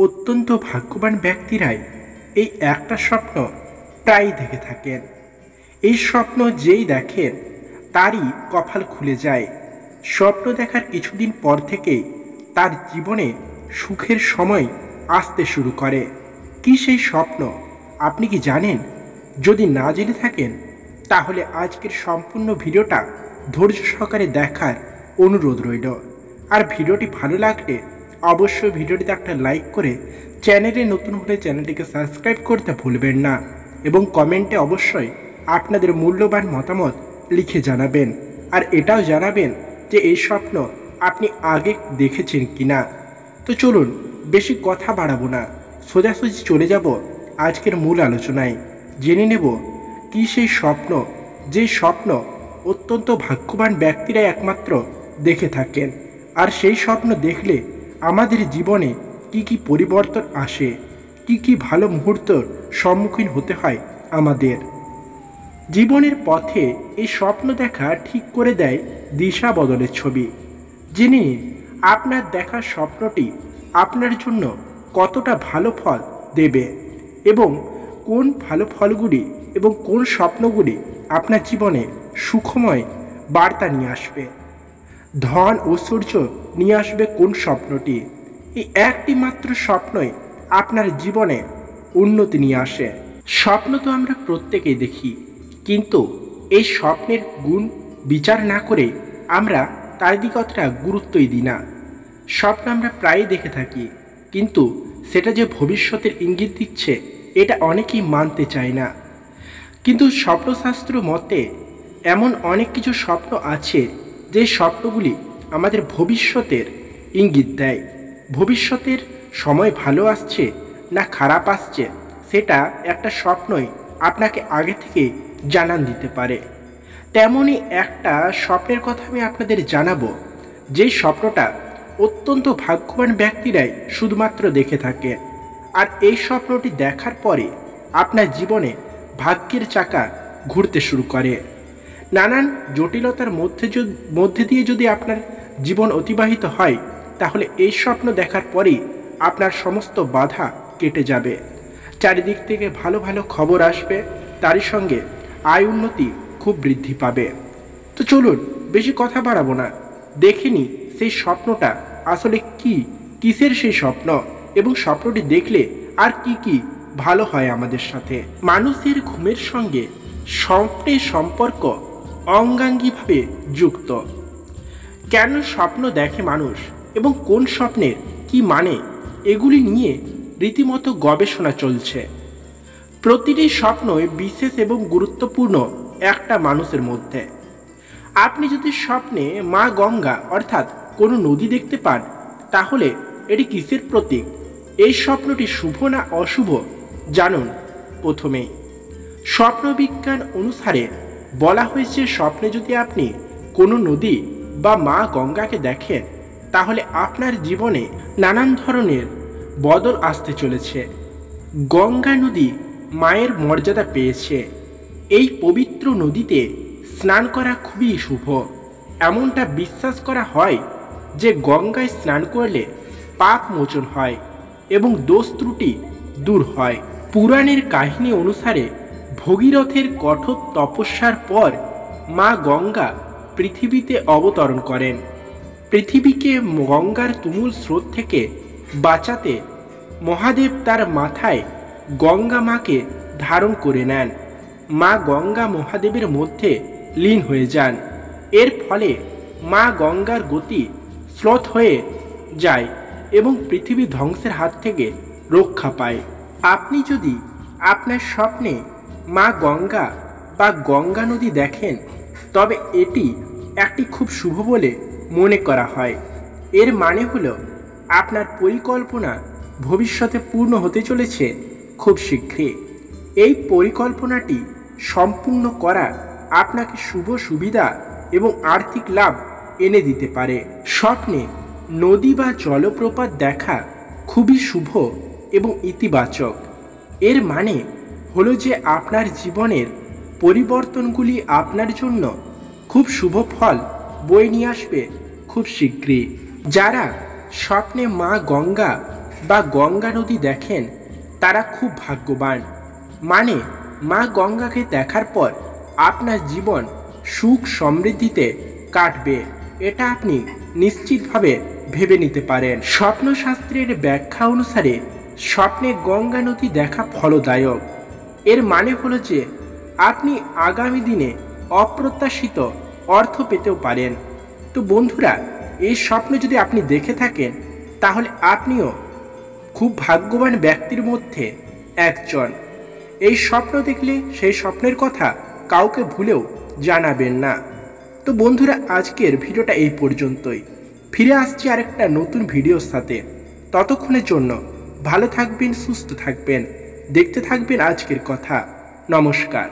অত্যন্ত ভাগ্যবান ব্যক্তিরাই এই একটা স্বপ্ন প্রায়ই দেখে থাকেন। এই স্বপ্ন যেই দেখেন তারই কপাল খুলে যায়। স্বপ্ন দেখার কিছুদিন পর থেকেই তার জীবনে সুখের সময় আসতে শুরু করে। কি সেই স্বপ্ন আপনি কি জানেন? যদি না জেনে থাকেন তাহলে আজকের সম্পূর্ণ ভিডিওটা ধৈর্য সহকারে দেখার অনুরোধ রইল। আর ভিডিওটি ভালো লাগলে অবশ্যই ভিডিওটিতে একটা লাইক করে চ্যানেলে নতুন হলে চ্যানেলটিকে সাবস্ক্রাইব করতে ভুলবেন না এবং কমেন্টে অবশ্যই আপনাদের মূল্যবান মতামত লিখে জানাবেন। আর এটাও জানাবেন যে এই স্বপ্ন আপনি আগে দেখেছেন কিনা। তো চলুন বেশি কথা বাড়াবো না, সোজাসুজি চলে যাব আজকের মূল আলোচনায়। জেনে নেব কি সেই স্বপ্ন, যে স্বপ্ন অত্যন্ত ভাগ্যবান ব্যক্তিরাই একমাত্র দেখে থাকেন। আর সেই স্বপ্ন দেখলে আমাদের জীবনে কি কি পরিবর্তন আসে, কি কি ভালো মুহূর্তর সম্মুখীন হতে হয় আমাদের জীবনের পথে। এই স্বপ্ন দেখা ঠিক করে দেয় দিশা বদলের ছবি। জেনে নিন আপনার দেখা স্বপ্নটি আপনার জন্য কতটা ভালো ফল দেবে এবং কোন ভালো ফলগুলি এবং কোন স্বপ্নগুলি আপনার জীবনে সুখময় বার্তা নিয়ে আসবে, ধন ঐশ্বর্য নিয়ে আসবে কোন স্বপ্নটি। এই একটি মাত্র স্বপ্নই আপনার জীবনে উন্নতি নিয়ে আসে। স্বপ্ন তো আমরা প্রত্যেকেই দেখি, কিন্তু এই স্বপ্নের গুণ বিচার না করে আমরা তার দিকে অতটা গুরুত্বই দিই না। স্বপ্ন আমরা প্রায়ই দেখে থাকি, কিন্তু সেটা যে ভবিষ্যতের ইঙ্গিত দিচ্ছে এটা অনেকেই মানতে চায় না। কিন্তু স্বপ্নশাস্ত্র মতে এমন অনেক কিছু স্বপ্ন আছে যে স্বপ্নগুলি আমাদের ভবিষ্যতের ইঙ্গিত দেয়। ভবিষ্যতের সময় ভালো আসছে না খারাপ আসছে সেটা একটা স্বপ্নই আপনাকে আগে থেকে জানান দিতে পারে। তেমনই একটা স্বপ্নের কথা আমি আপনাদের জানাবো, যেই স্বপ্নটা অত্যন্ত ভাগ্যবান ব্যক্তিরাই শুধুমাত্র দেখে থাকে। আর এই স্বপ্নটি দেখার পরে আপনার জীবনে ভাগ্যের চাকা ঘুরতে শুরু করে। নানান জটিলতার মধ্যে দিয়ে যদি আপনার জীবন অতিবাহিত হয় তাহলে এই স্বপ্ন দেখার পরেই আপনার সমস্ত বাধা কেটে যাবে। চারিদিক থেকে ভালো ভালো খবর আসবে, তারই সঙ্গে আয় উন্নতি খুব বৃদ্ধি পাবে। তো চলুন বেশি কথা বাড়াবো না, দেখিনি সেই স্বপ্নটা আসলে কিসের সেই স্বপ্ন এবং স্বপ্নটি দেখলে আর কি কি ভালো হয় আমাদের সাথে। মানুষের ঘুমের সঙ্গে স্বপ্নের সম্পর্ক অঙ্গাঙ্গিভাবে যুক্ত। কেন স্বপ্ন দেখে মানুষ এবং কোন স্বপ্নের কি মানে, এগুলি নিয়ে রীতিমতো গবেষণা চলছে। প্রতিটি স্বপ্নই বিশেষ এবং গুরুত্বপূর্ণ একটা মানুষের মধ্যে। আপনি যদি স্বপ্নে মা গঙ্গা অর্থাৎ কোনো নদী দেখতে পান তাহলে এটি কিসের প্রতীক? এই স্বপ্নটি শুভ না অশুভ জানুন। প্রথমেই স্বপ্নবিজ্ঞান অনুসারে বলা হয়েছে স্বপ্নে যদি আপনি কোনো নদী বা মা গঙ্গাকে দেখেন তাহলে আপনার জীবনে নানান ধরনের বদল আসতে চলেছে। গঙ্গা নদী মায়ের মর্যাদা পেয়েছে। এই পবিত্র নদীতে স্নান করা খুবই শুভ। এমনটা বিশ্বাস করা হয় যে গঙ্গায় স্নান করলে পাপ মোচন হয় এবং দোষ ত্রুটি দূর হয়। পুরাণের কাহিনী অনুসারে ভগীরথের কঠোর তপস্যার পর মা গঙ্গা পৃথিবীতে অবতরণ করেন। পৃথিবীকে গঙ্গার তুমুল স্রোত থেকে বাঁচাতে মহাদেব তার মাথায় গঙ্গা মাকে ধারণ করে নেন। মা গঙ্গা মহাদেবের মধ্যে লীন হয়ে যান। এর ফলে মা গঙ্গার গতি শ্লথ হয়ে যায় এবং পৃথিবী ধ্বংসের হাত থেকে রক্ষা পায়। আপনি যদি আপনার স্বপ্নে মা গঙ্গা বা গঙ্গা নদী দেখেন তবে এটি একটি খুব শুভ বলে মনে করা হয়। এর মানে হলো আপনার পরিকল্পনা ভবিষ্যতে পূর্ণ হতে চলেছে খুব শীঘ্রই। এই পরিকল্পনাটি সম্পূর্ণ করা আপনাকে শুভ সুবিধা এবং আর্থিক লাভ এনে দিতে পারে। স্বপ্নে নদী বা জলপ্রপাত দেখা খুবই শুভ এবং ইতিবাচক। এর মানে হলো যে আপনার জীবনের পরিবর্তনগুলি আপনার জন্য খুব শুভ ফল বয়ে নিয়ে আসবে খুব শীঘ্রই। যারা স্বপ্নে মা গঙ্গা বা গঙ্গা নদী দেখেন তারা খুব ভাগ্যবান। মানে মা গঙ্গাকে দেখার পর আপনার জীবন সুখ সমৃদ্ধিতে কাটবে, এটা আপনি নিশ্চিতভাবে ভেবে নিতে পারেন। স্বপ্নশাস্ত্রের ব্যাখ্যা অনুসারে স্বপ্নে গঙ্গা নদী দেখা ফলদায়ক। এর মানে হলো যে আপনি আগামী দিনে অপ্রত্যাশিত অর্থ পেতেও পারেন। তো বন্ধুরা, এই স্বপ্ন যদি আপনি দেখে থাকেন তাহলে আপনিও খুব ভাগ্যবান ব্যক্তির মধ্যে একজন। এই স্বপ্ন দেখলে সেই স্বপ্নের কথা কাউকে ভুলেও জানাবেন না। তো বন্ধুরা, আজকের ভিডিওটা এই পর্যন্তই। ফিরে আসছি আরেকটা নতুন ভিডিওর সাথে। ততক্ষণের জন্য ভালো থাকবেন, সুস্থ থাকবেন, দেখতে থাকবেন আজকের কথা। নমস্কার।